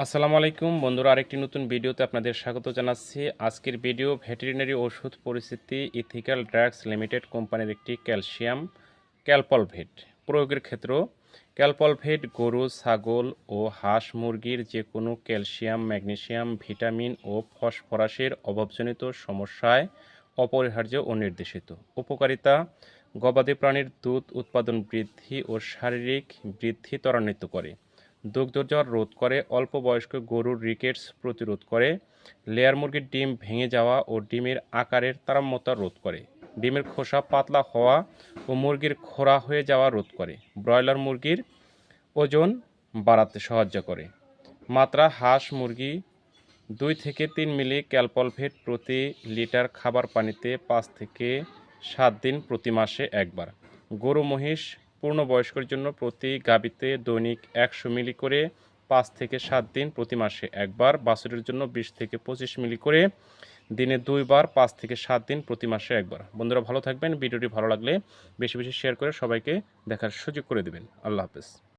আসসালামু আলাইকুম বন্ধুরা, আরেকটি নতুন ভিডিওতে আপনাদের স্বাগত জানাচ্ছি। আজকের ভিডিও ভেটেরিনারি ওষুধ পরিস্থিতি ইথিক্যাল ড্রাগস লিমিটেড কোম্পানির একটি ক্যালসিয়াম ক্যালপলভেট প্রয়োগের ক্ষেত্র। ক্যালপলভেট গরু, ছাগল ও হাঁস মুরগির যে কোনো ক্যালসিয়াম, ম্যাগনেসিয়াম, ভিটামিন ও ফসফরাসের অভাবজনিত সমস্যায় অপরিহার্য ও নির্দেশিত। উপকারিতা: গবাদি প্রাণীর দুধ উৎপাদন বৃদ্ধি ও শারীরিক বৃদ্ধি ত্বরান্বিত করে, দুগ্ধজ্বর রোধ করে, অল্প বয়স্ক গরুর রিকেটস প্রতিরোধ করে, লেয়ার মুরগির ডিম ভেঙে যাওয়া ও ডিমের আকারের তারতম্যতা রোধ করে, ডিমের খোসা পাতলা হওয়া ও মুরগির খোরা হয়ে যাওয়া রোধ করে, ব্রয়লার মুরগির ওজন বাড়াতে সাহায্য করে। মাত্রা: হাঁস মুরগি 2 থেকে 3 মিলি ক্যালপলভেট প্রতি লিটার খাবার পানিতে 5 থেকে 7 দিন প্রতি মাসে একবার। গরু মহিষ পূর্ণবয়স্কের জন্য প্রতি গাভীতে দৈনিক 100 মিলি করে 5 থেকে 7 দিন প্রতি মাসে একবার। বাছুরের জন্য 20 থেকে 25 মিলি করে দিনে 2 বার 5 থেকে 7 দিন প্রতি মাসে একবার। বন্ধুরা ভালো থাকবেন। ভিডিওটি ভালো লাগলে বেশি বেশি শেয়ার করে সবাইকে দেখার সুযোগ করে দেবেন। আল্লাহ হাফেজ।